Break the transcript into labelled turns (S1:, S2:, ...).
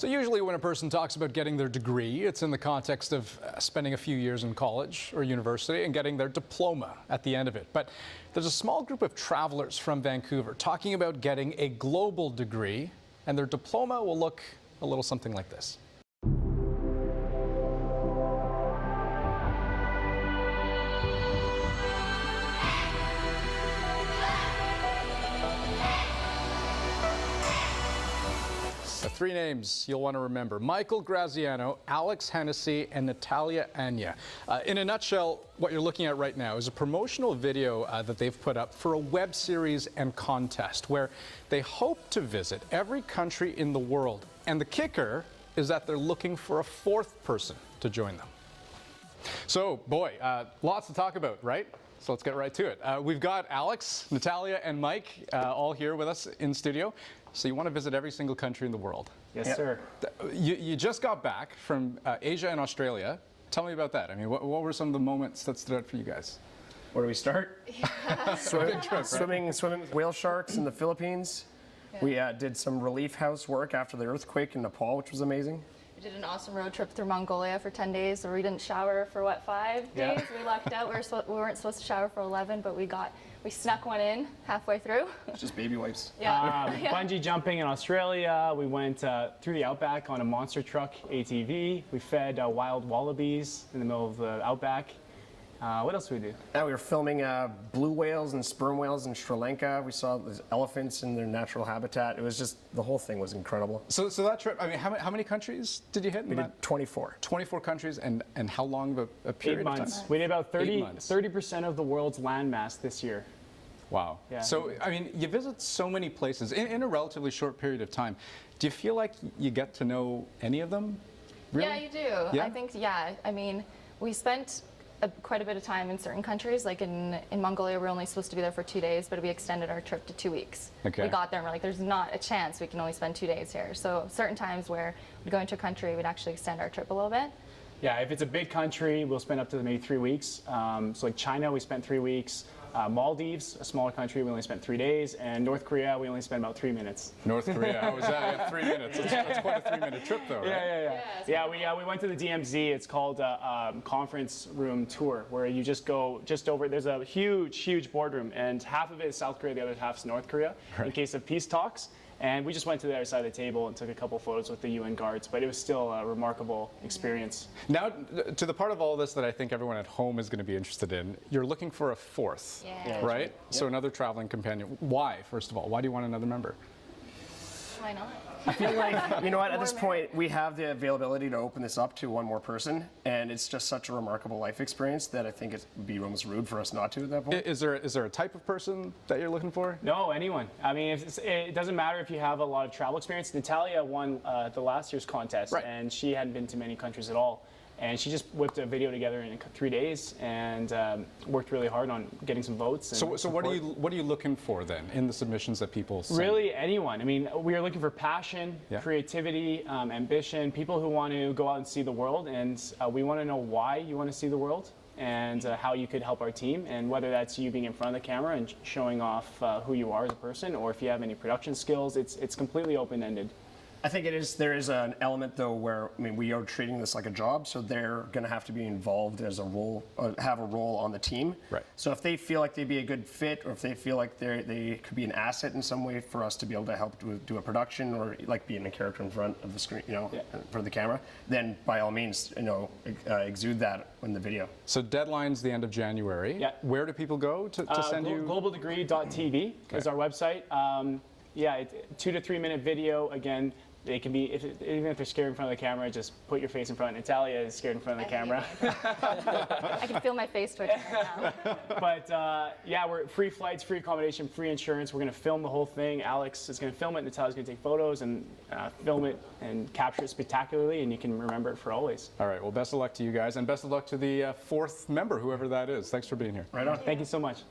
S1: So usually when a person talks about getting their degree, it's in the context of spending a few years in college or university and getting their diploma at the end of it. But there's a small group of travelers from Vancouver talking about getting a global degree, and their diploma will look a little something like this. Three names you'll want to remember: Michael Graziano, Alex Hennessy, and Natalia Anya. In a nutshell, what you're looking at right now is a promotional video that they've put up for a web series and contest where they hope to visit every country in the world. And the kicker is that they're looking for a fourth person to join them. So, boy, lots to talk about, right? So let's get right to it. We've got Alex, Natalia, and Mike all here with us in studio. So you want to visit every single country in the world?
S2: Yes, sir.
S1: You just got back from Asia and Australia. Tell me about that. I mean, what were some of the moments that stood out for you guys?
S2: Where do we start? Swimming with whale sharks in the Philippines. Yeah. We did some relief house work after the earthquake in Nepal, which was amazing.
S3: We did an awesome road trip through Mongolia for 10 days. So we didn't shower for, what, 5 days? Yeah. We lucked out. We weren't supposed to shower for 11, but we snuck one in halfway through.
S2: It's just baby wipes.
S3: Yeah.
S4: Bungee jumping in Australia. We went through the outback on a monster truck ATV. We fed wild wallabies in the middle of the outback. What else did we do?
S2: Yeah, we were filming blue whales and sperm whales in Sri Lanka. We saw the elephants in their natural habitat. It was just, the whole thing was incredible.
S1: So that trip, I mean, how many countries did you hit?
S2: We did 24.
S1: 24 countries, and how long of a period
S4: 8 months.
S1: of time?
S4: We did about 30% of the world's landmass this year.
S1: Wow. Yeah. So, I mean, you visit so many places in a relatively short period of time. Do you feel like you get to know any of them? Really?
S3: Yeah, you do.
S1: Yeah?
S3: I think, yeah. I mean, we spent quite a bit of time in certain countries. Like in Mongolia, we're only supposed to be there for 2 days, but we extended our trip to 2 weeks.
S1: Okay.
S3: We got there and we're like, there's not a chance we can only spend 2 days here. So certain times where we'd go into a country, we'd actually extend our trip a little bit.
S4: Yeah, if it's a big country, we'll spend up to maybe 3 weeks. So like China, we spent 3 weeks. Maldives, a smaller country, we only spent 3 days. And North Korea, we only spent about 3 minutes.
S1: North Korea, how was that? Yeah, 3 minutes. That's quite a 3-minute trip, though, right?
S4: Yeah, we went to the DMZ. It's called a conference room tour, where you just go just over. There's a huge boardroom, and half of it is South Korea, the other half is North Korea, in case of peace talks. And we just went to the other side of the table and took a couple photos with the UN guards, but it was still a remarkable experience.
S1: Now, to the part of all this that I think everyone at home is going to be interested in, you're looking for a fourth, right? Yep. So another traveling companion. Why, first of all? Why do you want another member?
S3: Why not?
S2: I feel like, you know what, at this point, we have the availability to open this up to one more person, and it's just such a remarkable life experience that I think it would be almost rude for us not to at that point.
S1: Is there a type of person that you're looking for?
S4: No, anyone. I mean, it doesn't matter if you have a lot of travel experience. Natalia won the last year's contest, and she hadn't been to many countries at all. And she just whipped a video together in 3 days and worked really hard on getting some votes.
S1: And so what are you looking for then in the submissions that people send?
S4: Really, anyone. I mean, we are looking for passion, creativity, ambition, people who want to go out and see the world, and we want to know why you want to see the world and how you could help our team, and whether that's you being in front of the camera and showing off who you are as a person, or if you have any production skills. It's completely open-ended.
S2: I think it is. There is an element, though, where we are treating this like a job, so they're going to have to be involved as a role, have a role on the team.
S1: Right.
S2: So if they feel like they'd be a good fit, or if they feel like they could be an asset in some way for us to be able to help do a production, or like being a character in front of the screen, in front of the camera, then by all means, exude that in the video.
S1: So deadline's the end of January. Yeah. Where do people go to send you?
S4: Globaldegree.tv is our website. 2 to 3 minute video. Again, they can be, even if they're scared in front of the camera, just put your face in front. Natalia is scared in front of the camera.
S3: I can feel my face twitching right now.
S4: But we're free flights, free accommodation, free insurance. We're going to film the whole thing. Alex is going to film it. Natalia's going to take photos and film it and capture it spectacularly, and you can remember it for always.
S1: All right. Well, best of luck to you guys, and best of luck to the fourth member, whoever that is. Thanks for being here.
S2: Right on.
S4: Thank you so much.